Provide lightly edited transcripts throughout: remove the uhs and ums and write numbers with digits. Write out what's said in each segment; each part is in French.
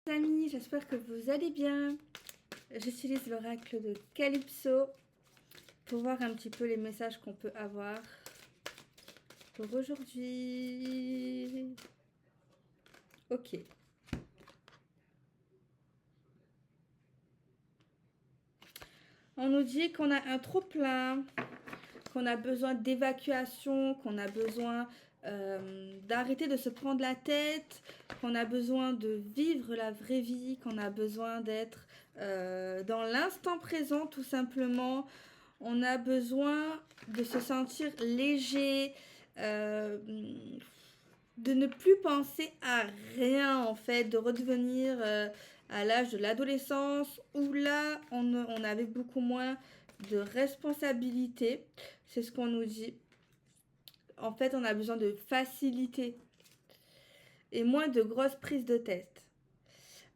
Amis, j'espère que vous allez bien. J'utilise l'oracle de Calypso pour voir un petit peu les messages qu'on peut avoir pour aujourd'hui. Ok. On nous dit qu'on a un trop-plein, qu'on a besoin d'évacuation, qu'on a besoin d'arrêter de se prendre la tête, qu'on a besoin de vivre la vraie vie, qu'on a besoin d'être dans l'instant présent tout simplement. On a besoin de se sentir léger, euh, de ne plus penser à rien en fait, de redevenir à l'âge de l'adolescence où là on avait beaucoup moins de responsabilités. C'est ce qu'on nous dit. En fait, on a besoin de facilité et moins de grosses prises de test.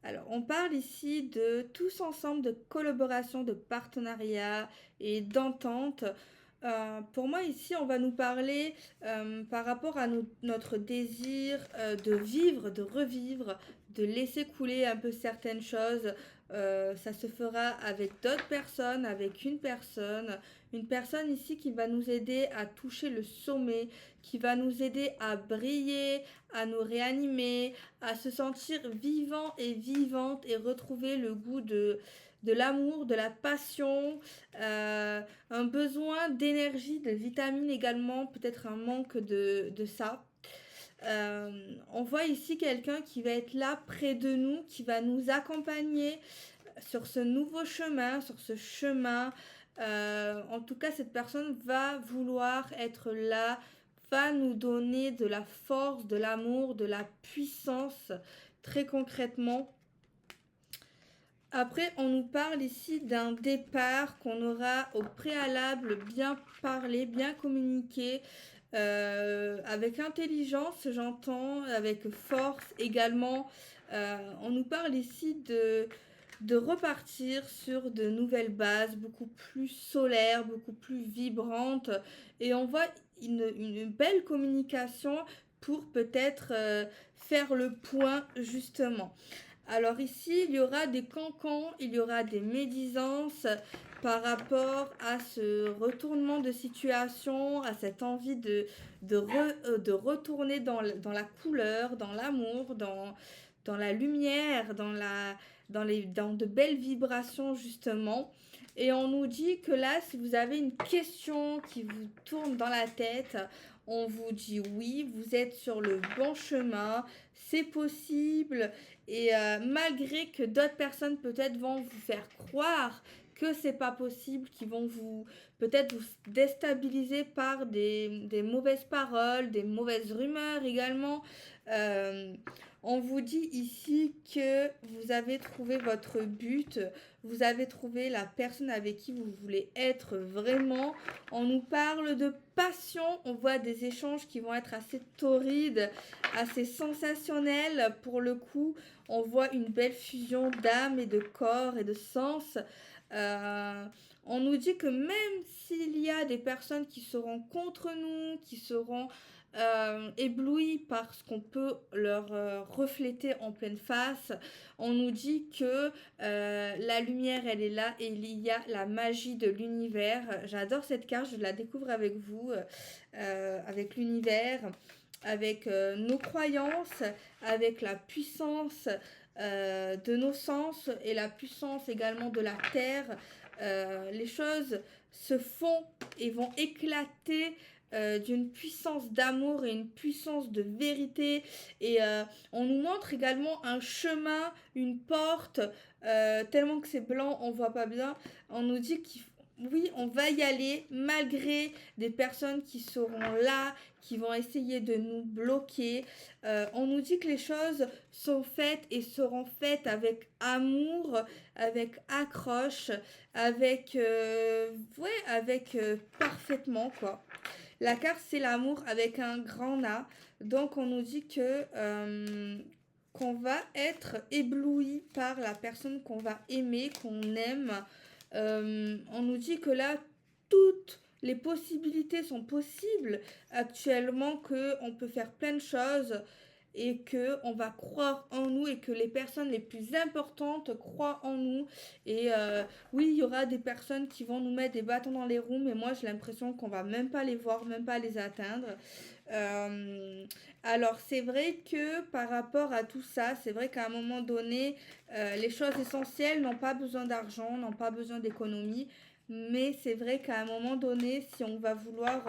Alors, on parle ici de tous ensemble, de collaboration, de partenariat et d'entente. Pour moi, ici, on va nous parler par rapport à notre désir de vivre, de revivre, de laisser couler un peu certaines choses. Ça se fera avec d'autres personnes, avec une personne ici qui va nous aider à toucher le sommet, qui va nous aider à briller, à nous réanimer, à se sentir vivant et vivante et retrouver le goût de l'amour, de la passion, un besoin d'énergie, de vitamines également, peut-être un manque de ça. On voit ici quelqu'un qui va être là près de nous, qui va nous accompagner sur ce nouveau chemin, sur ce chemin. En tout cas, cette personne va vouloir être là, va nous donner de la force, de l'amour, de la puissance, très concrètement. Après, on nous parle ici d'un départ qu'on aura au préalable bien parlé, bien communiqué, avec intelligence, j'entends, avec force également. On nous parle ici de repartir sur de nouvelles bases, beaucoup plus solaires, beaucoup plus vibrantes. Et on voit une belle communication pour peut-être faire le point justement. Alors ici, il y aura des cancans, il y aura des médisances par rapport à ce retournement de situation, à cette envie de retourner dans la couleur, dans l'amour, dans la lumière, dans de belles vibrations justement. Et on nous dit que là, si vous avez une question qui vous tourne dans la tête, on vous dit oui, vous êtes sur le bon chemin, c'est possible. Et malgré que d'autres personnes peut-être vont vous faire croire que c'est pas possible, qui vont vous peut-être vous déstabiliser par des mauvaises paroles, des mauvaises rumeurs également. Euh, on vous dit ici que vous avez trouvé votre but, vous avez trouvé la personne avec qui vous voulez être vraiment. On nous parle de passion, on voit des échanges qui vont être assez torrides, assez sensationnels pour le coup. On voit une belle fusion d'âme et de corps et de sens. Euh, on nous dit que même s'il y a des personnes qui seront contre nous, qui seront éblouis par ce qu'on peut leur refléter en pleine face, on nous dit que la lumière elle est là et il y a la magie de l'univers. J'adore cette carte, je la découvre avec vous, avec l'univers, avec nos croyances, avec la puissance de nos sens et la puissance également de la terre. Les choses se font et vont éclater d'une puissance d'amour et une puissance de vérité. Et on nous montre également un chemin, une porte, tellement que c'est blanc, on voit pas bien. On nous dit qu'il oui, on va y aller malgré des personnes qui seront là, qui vont essayer de nous bloquer. On nous dit que les choses sont faites et seront faites avec amour, avec accroche, avec ouais, avec parfaitement quoi. La carte c'est l'amour avec un grand A. Donc on nous dit que qu'on va être ébloui par la personne qu'on va aimer, qu'on aime. On nous dit que là, toutes les possibilités sont possibles actuellement, que on peut faire plein de choses. et que on va croire en nous et que les personnes les plus importantes croient en nous. Et oui, il y aura des personnes qui vont nous mettre des bâtons dans les roues, mais moi j'ai l'impression qu'on va même pas les voir, même pas les atteindre. Euh, alors c'est vrai que par rapport à tout ça, c'est vrai qu'à un moment donné, les choses essentielles n'ont pas besoin d'argent, n'ont pas besoin d'économie. Mais c'est vrai qu'à un moment donné, si on va vouloir,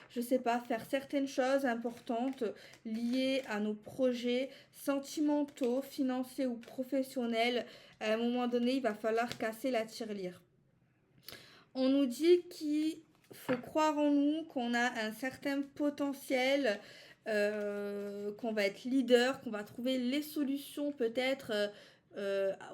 je sais pas, faire certaines choses importantes liées à nos projets sentimentaux, financiers ou professionnels, à un moment donné, il va falloir casser la tirelire. On nous dit qu'il faut croire en nous, qu'on a un certain potentiel, qu'on va être leader, qu'on va trouver les solutions peut-être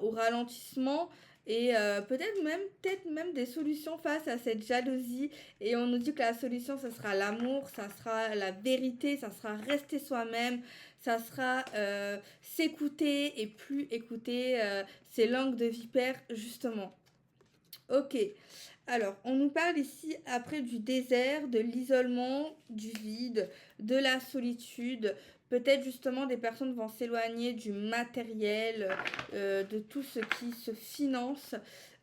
au ralentissement et peut-être même des solutions face à cette jalousie. Et on nous dit que la solution, ce sera l'amour, ça sera la vérité, ça sera rester soi-même, ça sera s'écouter et plus écouter ces langues de vipère, justement. Ok. Alors, on nous parle ici après du désert, de l'isolement, du vide, de la solitude. Peut-être justement des personnes vont s'éloigner du matériel, de tout ce qui se finance.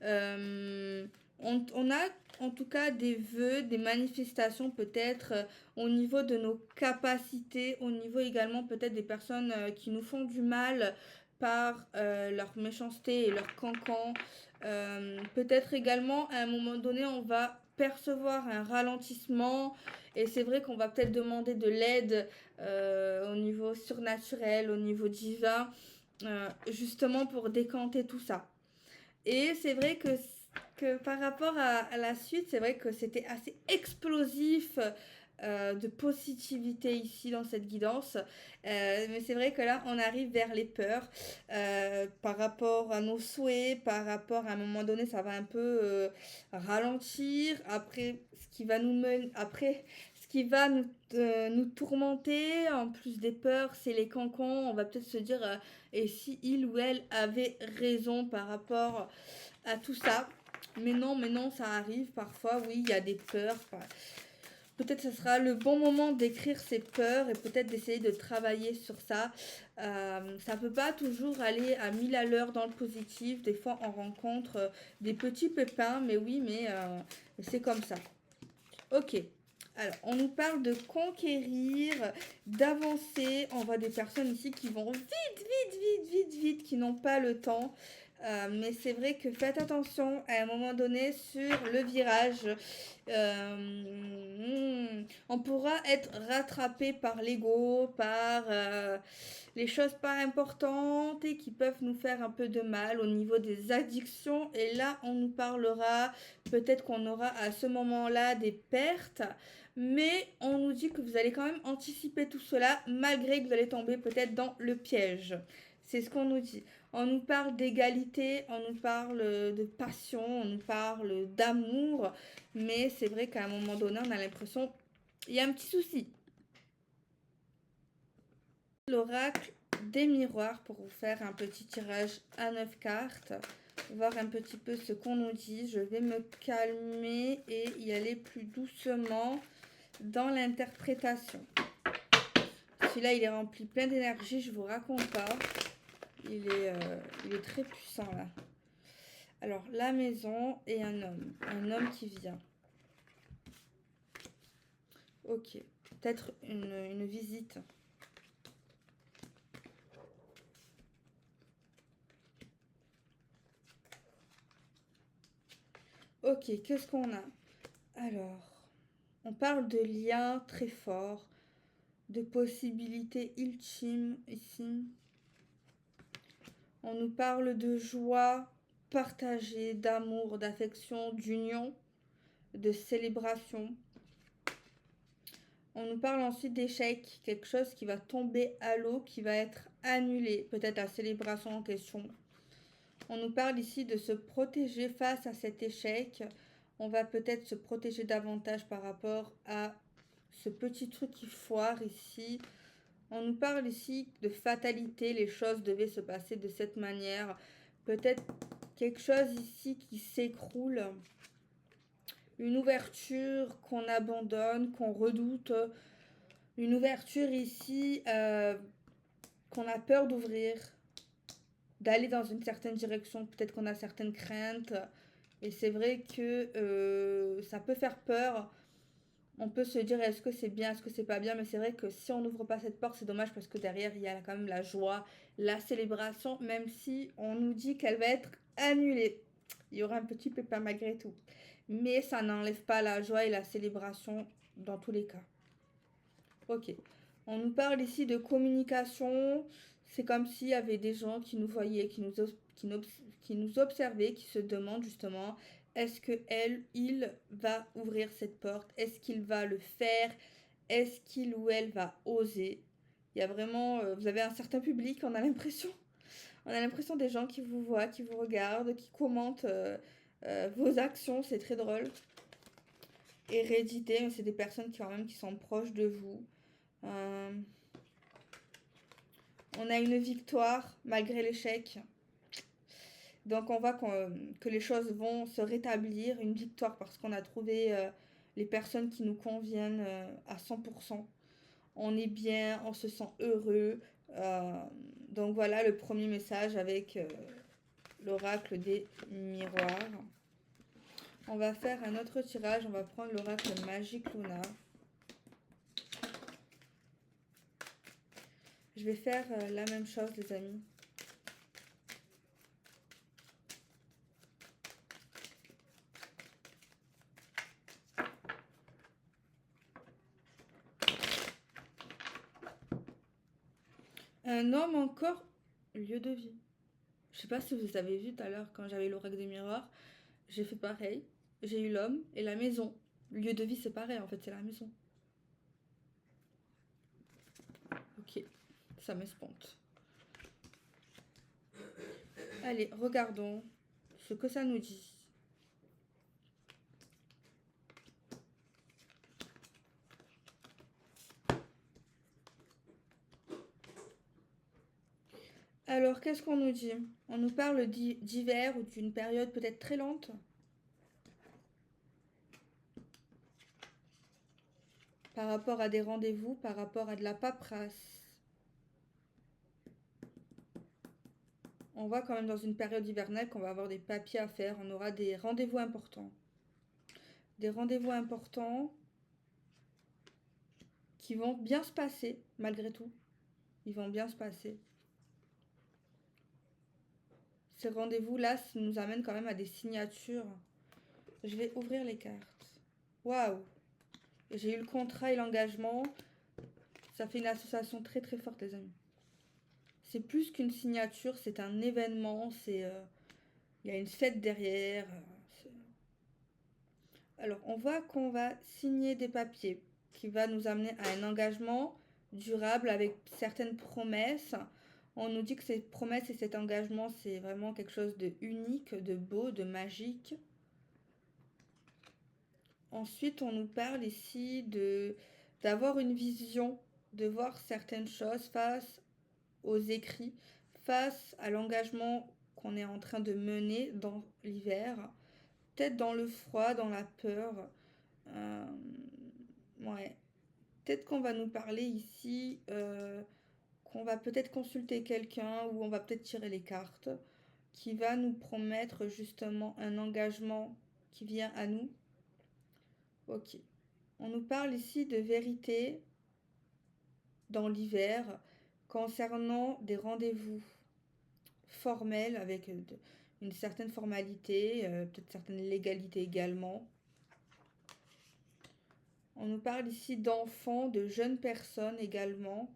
Euh, on a en tout cas des vœux, des manifestations peut-être au niveau de nos capacités, au niveau également peut-être des personnes qui nous font du mal par leur méchanceté et leur cancan. Peut-être également, à un moment donné, on va percevoir un ralentissement et c'est vrai qu'on va peut-être demander de l'aide au niveau surnaturel, au niveau divin, justement pour décanter tout ça. Et c'est vrai que par rapport à la suite, c'est vrai que c'était assez explosif de positivité ici dans cette guidance. Mais c'est vrai que là, on arrive vers les peurs par rapport à nos souhaits, par rapport à un moment donné, ça va un peu ralentir. Après, ce qui va nous tourmenter, en plus des peurs, c'est les cancans. On va peut-être se dire, et si il ou elle avait raison par rapport à tout ça. Mais non, ça arrive parfois, oui, il y a des peurs. Enfin, peut-être ce sera le bon moment d'écrire ces peurs et peut-être d'essayer de travailler sur ça. Ça peut pas toujours aller à 1000 à l'heure dans le positif. Des fois, on rencontre des petits pépins, mais oui, mais c'est comme ça. Ok. Alors, on nous parle de conquérir, d'avancer. On voit des personnes ici qui vont vite, qui n'ont pas le temps. Mais c'est vrai que faites attention à un moment donné sur le virage. On pourra être rattrapé par l'ego, par les choses pas importantes et qui peuvent nous faire un peu de mal au niveau des addictions. Et là, on nous parlera, peut-être qu'on aura à ce moment-là des pertes. Mais on nous dit que vous allez quand même anticiper tout cela malgré que vous allez tomber peut-être dans le piège. C'est ce qu'on nous dit. On nous parle d'égalité, on nous parle de passion, on nous parle d'amour. Mais c'est vrai qu'à un moment donné, on a l'impression qu'il y a un petit souci. L'oracle des miroirs pour vous faire un petit tirage à 9 cartes. Voir un petit peu ce qu'on nous dit. Je vais me calmer et y aller plus doucement dans l'interprétation. Celui-là, il est rempli plein d'énergie, je vous raconte pas. Il est très puissant là. Alors, la maison et un homme qui vient. Ok, peut-être une visite. Ok, qu'est-ce qu'on a? Alors, on parle de liens très forts, de possibilités ultimes ici. On nous parle de joie partagée, d'amour, d'affection, d'union, de célébration. On nous parle ensuite d'échec, quelque chose qui va tomber à l'eau, qui va être annulé, peut-être la célébration en question. On nous parle ici de se protéger face à cet échec. On va peut-être se protéger davantage par rapport à ce petit truc qui foire ici. On nous parle ici de fatalité, les choses devaient se passer de cette manière. Peut-être quelque chose ici qui s'écroule. Une ouverture qu'on abandonne, qu'on redoute. Une ouverture ici qu'on a peur d'ouvrir, d'aller dans une certaine direction, peut-être qu'on a certaines craintes. Et c'est vrai que ça peut faire peur. On peut se dire est-ce que c'est bien, est-ce que c'est pas bien, mais c'est vrai que si on n'ouvre pas cette porte, c'est dommage parce que derrière il y a quand même la joie, la célébration, même si on nous dit qu'elle va être annulée. Il y aura un petit pépin malgré tout. Mais ça n'enlève pas la joie et la célébration dans tous les cas. Ok. On nous parle ici de communication. C'est comme s'il y avait des gens qui nous voyaient, qui nous observaient, qui se demandent justement est-ce que il va ouvrir cette porte? Est-ce qu'il va le faire? Est-ce qu'il ou elle va oser? Il y a vraiment, vous avez un certain public, on a l'impression. On a l'impression des gens qui vous voient, qui vous regardent, qui commentent vos actions, c'est très drôle. Hérédité, mais c'est des personnes qui, quand même, qui sont proches de vous. On a une victoire malgré l'échec. Donc on voit que les choses vont se rétablir. Une victoire parce qu'on a trouvé les personnes qui nous conviennent à 100%. On est bien, on se sent heureux. Donc voilà le premier message avec l'oracle des miroirs. On va faire un autre tirage. On va prendre l'oracle magique Luna. Je vais faire la même chose, les amis. Un homme encore, lieu de vie. Je sais pas si vous avez vu tout à l'heure quand j'avais l'oracle des miroirs. J'ai fait pareil. J'ai eu l'homme et la maison. Lieu de vie, c'est pareil, en fait, c'est la maison. Ok, ça m'espante. Allez, regardons ce que ça nous dit. Alors, qu'est-ce qu'on nous dit? On nous parle d'hiver ou d'une période peut-être très lente. Par rapport à des rendez-vous, par rapport à de la paperasse. On voit quand même dans une période hivernale qu'on va avoir des papiers à faire. On aura des rendez-vous importants. Des rendez-vous importants qui vont bien se passer, malgré tout. Ils vont bien se passer. Ces rendez-vous-là nous amènent quand même à des signatures. Je vais ouvrir les cartes. Waouh! J'ai eu le contrat et l'engagement. Ça fait une association très très forte, les amis. C'est plus qu'une signature, c'est un événement. Il y a une fête derrière. Alors, on voit qu'on va signer des papiers qui va nous amener à un engagement durable avec certaines promesses. On nous dit que ces promesses et cet engagement, c'est vraiment quelque chose de unique, de beau, de magique. Ensuite, on nous parle ici d'avoir une vision, de voir certaines choses face aux écrits, face à l'engagement qu'on est en train de mener dans l'hiver, peut-être dans le froid, dans la peur. Ouais. Peut-être qu'on va nous parler ici, qu'on va peut-être consulter quelqu'un ou on va peut-être tirer les cartes, qui va nous promettre justement un engagement qui vient à nous. Ok. On nous parle ici de vérité dans l'hiver concernant des rendez-vous formels avec une certaine formalité, peut-être certaine légalité également. On nous parle ici d'enfants, de jeunes personnes également,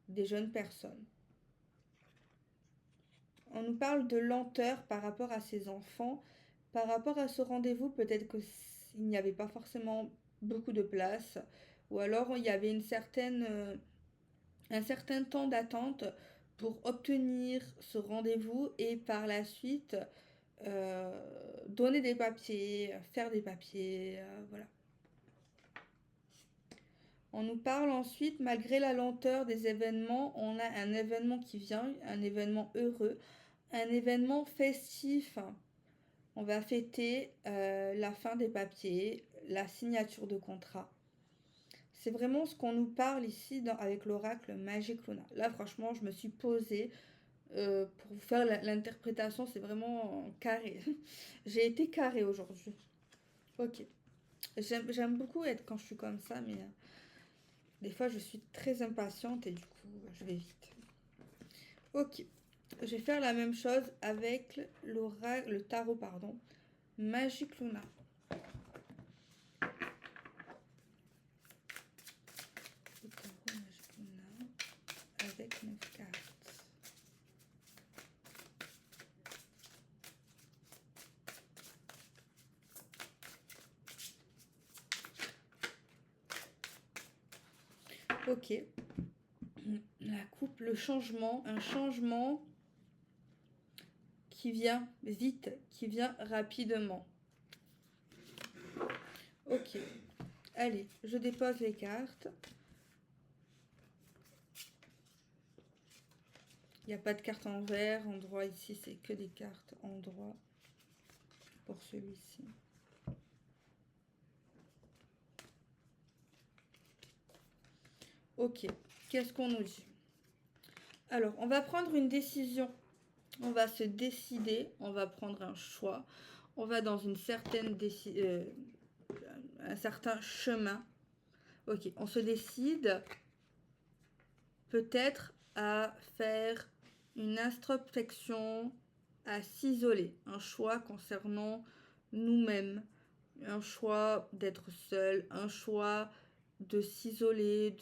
des jeunes personnes. On nous parle de lenteur par rapport à ces enfants, par rapport à ce rendez-vous, peut-être qu'il n'y avait pas forcément beaucoup de place, ou alors il y avait un certain temps d'attente pour obtenir ce rendez-vous et par la suite donner des papiers, faire des papiers, voilà. On nous parle ensuite, malgré la lenteur des événements, on a un événement qui vient, un événement heureux, un événement festif. On va fêter la fin des papiers, la signature de contrat. C'est vraiment ce qu'on nous parle ici avec l'oracle Magic Luna. Là, franchement, je me suis posée pour vous faire l'interprétation. C'est vraiment carré. J'ai été carré aujourd'hui. Ok. J'aime beaucoup être quand je suis comme ça, mais des fois, je suis très impatiente et du coup, je vais vite. Ok. Je vais faire la même chose avec le tarot, pardon. Magic Luna. Le tarot Magic Luna avec 9 cartes. Ok. La coupe, le changement, un changement qui vient vite, qui vient rapidement. Ok. Allez, je dépose les cartes. Il n'y a pas de carte en vert, en droit ici, c'est que des cartes en droit pour celui-ci. Ok, qu'est-ce qu'on nous dit? Alors, on va prendre une décision. On va se décider, on va prendre un choix. On va dans une certaine un certain chemin. Ok, on se décide peut-être à faire une introspection, à s'isoler, un choix concernant nous-mêmes, un choix d'être seul, un choix de s'isoler,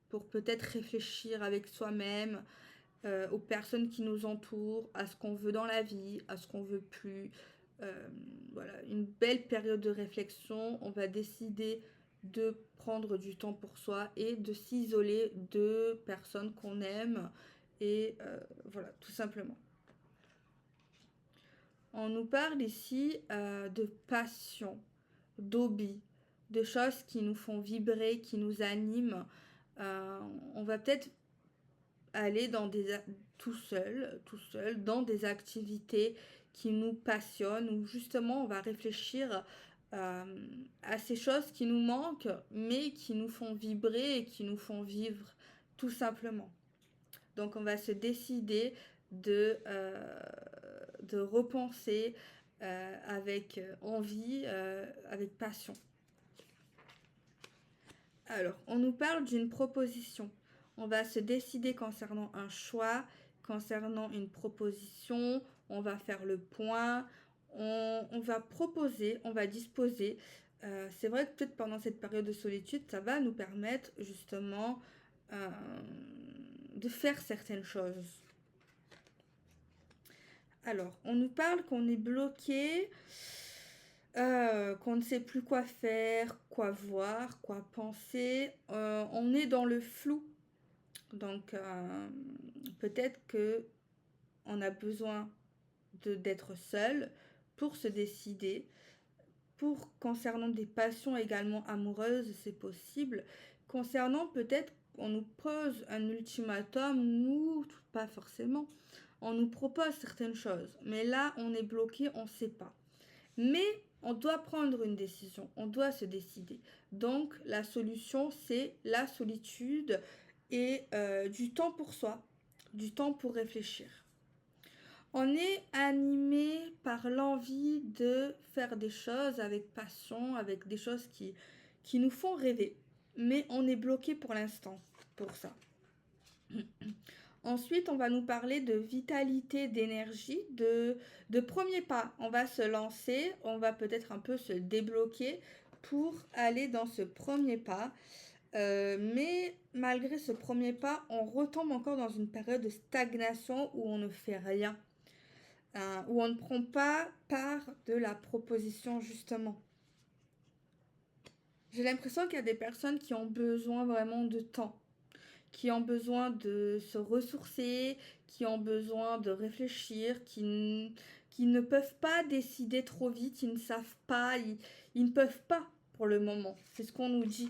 pour peut-être réfléchir avec soi-même, aux personnes qui nous entourent, à ce qu'on veut dans la vie, à ce qu'on veut plus. Voilà, une belle période de réflexion. On va décider de prendre du temps pour soi et de s'isoler de personnes qu'on aime. Et voilà, tout simplement. On nous parle ici de passion, d'hobby, de choses qui nous font vibrer, qui nous animent. On va peut-être aller tout seul, dans des activités qui nous passionnent, où justement on va réfléchir à ces choses qui nous manquent, mais qui nous font vibrer et qui nous font vivre, tout simplement. Donc on va se décider de repenser avec envie, avec passion. Alors, on nous parle d'une proposition. On va se décider concernant un choix, concernant une proposition. On va faire le point. On va proposer, on va disposer. C'est vrai que peut-être pendant cette période de solitude, ça va nous permettre justement de faire certaines choses. Alors, on nous parle qu'on est bloqué, qu'on ne sait plus quoi faire, quoi voir, quoi penser. On est dans le flou. Donc, peut-être que on a besoin d'être seul pour se décider. Concernant des passions également amoureuses, c'est possible. Concernant peut-être on nous pose un ultimatum ou pas forcément. On nous propose certaines choses, mais là on est bloqué, on ne sait pas. Mais on doit prendre une décision, on doit se décider. Donc la solution, c'est la solitude et du temps pour soi, du temps pour réfléchir. On est animé par l'envie de faire des choses avec passion, avec des choses qui nous font rêver. Mais on est bloqué pour l'instant pour ça. Ensuite, on va nous parler de vitalité, d'énergie, de premier pas. On va se lancer, on va peut-être un peu se débloquer pour aller dans ce premier pas. Mais malgré ce premier pas, on retombe encore dans une période de stagnation où on ne fait rien. Où on ne prend pas part de la proposition, justement. J'ai l'impression qu'il y a des personnes qui ont besoin vraiment de temps, qui ont besoin de se ressourcer, qui ont besoin de réfléchir, qui ne peuvent pas décider trop vite, ils ne savent pas, ils ne peuvent pas pour le moment. C'est ce qu'on nous dit.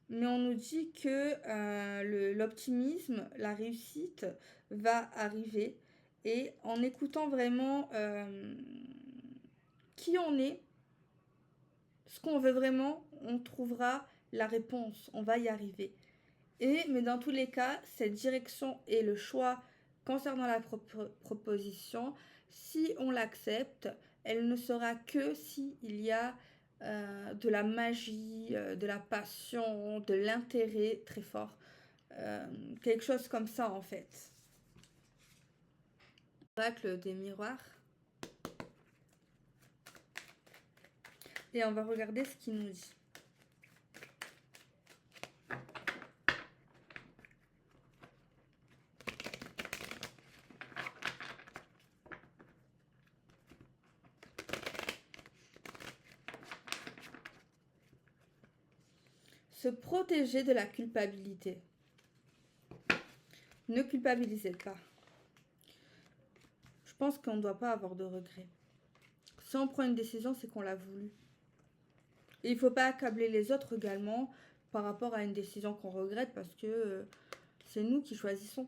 Mais on nous dit que l'optimisme, la réussite va arriver. Et en écoutant vraiment qui on est, ce qu'on veut vraiment, on trouvera la réponse, on va y arriver. Mais dans tous les cas, cette direction et le choix concernant la proposition, si on l'accepte, elle ne sera que s'il y a de la magie, de la passion, de l'intérêt très fort. Quelque chose comme ça en fait. Oracle des miroirs. Et on va regarder ce qu'il nous dit. Se protéger de la culpabilité. Ne culpabilisez pas. Je pense qu'on ne doit pas avoir de regrets. Si on prend une décision, c'est qu'on l'a voulu. Et il ne faut pas accabler les autres également par rapport à une décision qu'on regrette parce que c'est nous qui choisissons.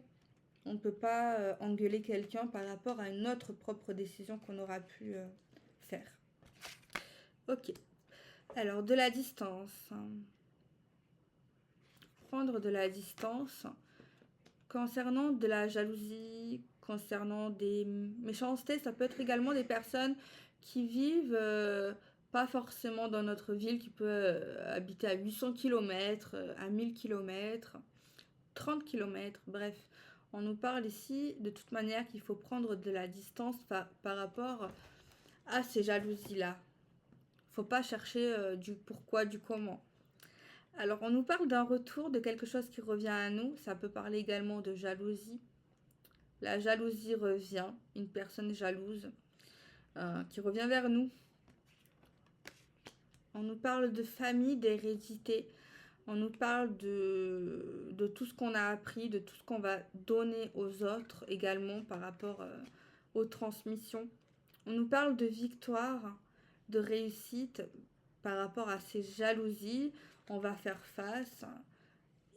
On ne peut pas engueuler quelqu'un par rapport à une autre propre décision qu'on aura pu faire. Ok. Alors, de la distance. Prendre de la distance concernant de la jalousie, concernant des méchancetés. Ça peut être également des personnes qui vivent pas forcément dans notre ville, qui peut habiter à 800 km, à 1000 km, 30 km, bref. On nous parle ici de toute manière qu'il faut prendre de la distance par rapport à ces jalousies-là. Faut pas chercher du pourquoi, du comment. Alors, on nous parle d'un retour de quelque chose qui revient à nous. Ça peut parler également de jalousie. La jalousie revient, une personne jalouse qui revient vers nous. On nous parle de famille, d'hérédité. On nous parle de tout ce qu'on a appris, de tout ce qu'on va donner aux autres également par rapport aux transmissions. On nous parle de victoire, de réussite par rapport à ces jalousies. On va faire face.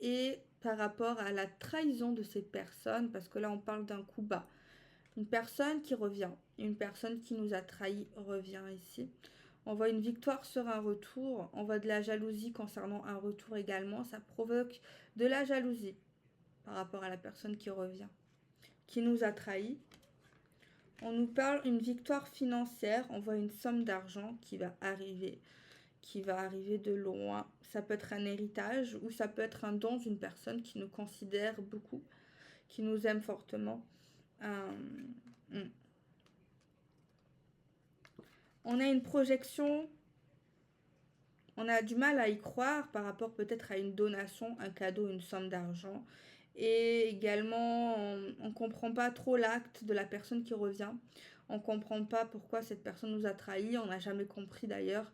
Et par rapport à la trahison de ces personnes, parce que là on parle d'un coup bas. Une personne qui revient, une personne qui nous a trahis revient ici. On voit une victoire sur un retour, on voit de la jalousie concernant un retour également. Ça provoque de la jalousie par rapport à la personne qui revient, qui nous a trahis. On nous parle d'une victoire financière, on voit une somme d'argent qui va arriver de loin. Ça peut être un héritage ou ça peut être un don d'une personne qui nous considère beaucoup, qui nous aime fortement. On a une projection, on a du mal à y croire par rapport peut-être à une donation, un cadeau, une somme d'argent. Et également, on ne comprend pas trop l'acte de la personne qui revient. On ne comprend pas pourquoi cette personne nous a trahis. On n'a jamais compris d'ailleurs.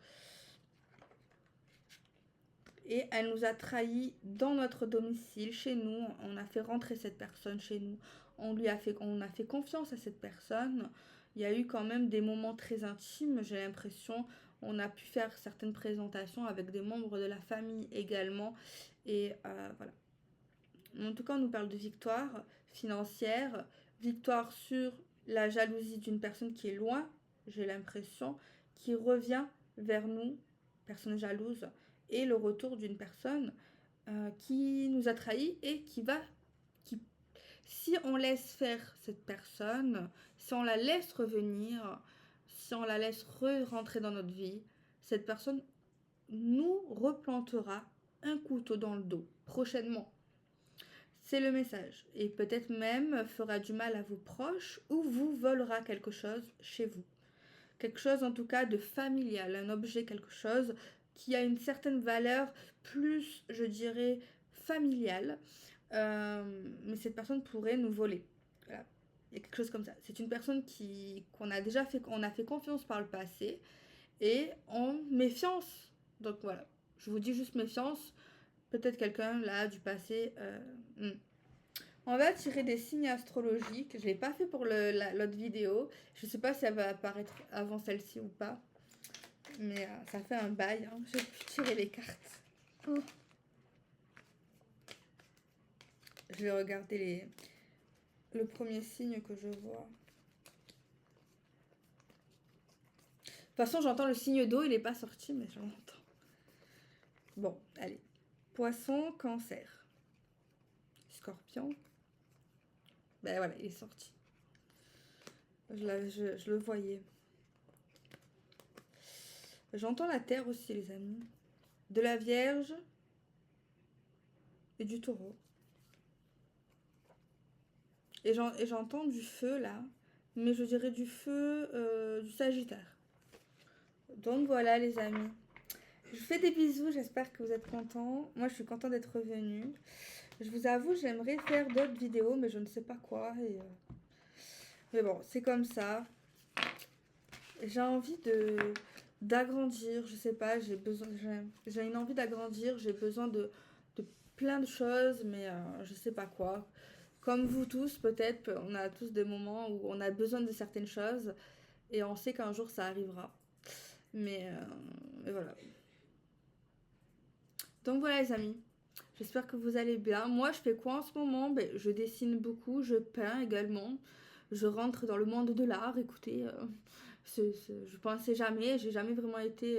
Et elle nous a trahis dans notre domicile, chez nous. On a fait rentrer cette personne chez nous. On a fait confiance à cette personne. Il y a eu quand même des moments très intimes, j'ai l'impression. On a pu faire certaines présentations avec des membres de la famille également. Et voilà. En tout cas, on nous parle de victoire financière, victoire sur la jalousie d'une personne qui est loin, j'ai l'impression, qui revient vers nous, personne jalouse, et le retour d'une personne qui nous a trahis et si on laisse faire cette personne, si on la laisse revenir, si on la laisse rentrer dans notre vie, cette personne nous replantera un couteau dans le dos prochainement. C'est le message. Et peut-être même fera du mal à vos proches ou vous volera quelque chose chez vous. Quelque chose en tout cas de familial, un objet, quelque chose qui a une certaine valeur plus, je dirais, familiale. Mais cette personne pourrait nous voler. Voilà. Il y a quelque chose comme ça. C'est une personne qu'on a déjà fait, on a fait confiance par le passé et en méfiance. Donc voilà, je vous dis juste méfiance. Peut-être quelqu'un là du passé. On va tirer des signes astrologiques. Je ne l'ai pas fait pour l'autre vidéo. Je ne sais pas si elle va apparaître avant celle-ci ou pas. Mais ça fait un bail. Hein. Je vais tirer les cartes. Oh. Je vais regarder le premier signe que je vois. De toute façon, j'entends le signe d'eau. Il n'est pas sorti, mais je l'entends. Bon, allez. Poisson, cancer. Scorpion. Ben voilà, il est sorti. Je le voyais. J'entends la terre aussi, les amis. De la Vierge et du Taureau. Et j'entends du feu, là. Mais je dirais du feu du Sagittaire. Donc voilà, les amis. Je vous fais des bisous, j'espère que vous êtes contents. Moi, je suis contente d'être revenue. Je vous avoue, j'aimerais faire d'autres vidéos, mais je ne sais pas quoi. Mais bon, c'est comme ça. J'ai envie d'agrandir, je sais pas, j'ai une envie d'agrandir, j'ai besoin de plein de choses, mais je sais pas quoi. Comme vous tous, peut-être, on a tous des moments où on a besoin de certaines choses et on sait qu'un jour ça arrivera. Mais voilà. Donc voilà les amis, j'espère que vous allez bien. Moi je fais quoi en ce moment? Ben, je dessine beaucoup, je peins également. Je rentre dans le monde de l'art, écoutez, je pensais jamais, j'ai jamais vraiment été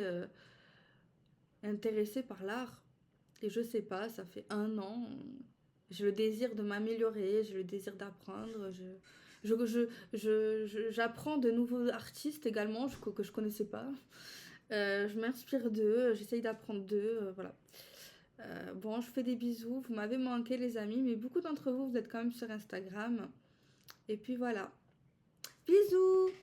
intéressée par l'art. Et je sais pas, ça fait 1 an, j'ai le désir de m'améliorer, j'ai le désir d'apprendre. J'apprends de nouveaux artistes également que je connaissais pas. Je m'inspire d'eux, j'essaye d'apprendre d'eux, voilà. Bon, je vous fais des bisous, vous m'avez manqué les amis, mais beaucoup d'entre vous, vous êtes quand même sur Instagram. Et puis voilà. Bisous!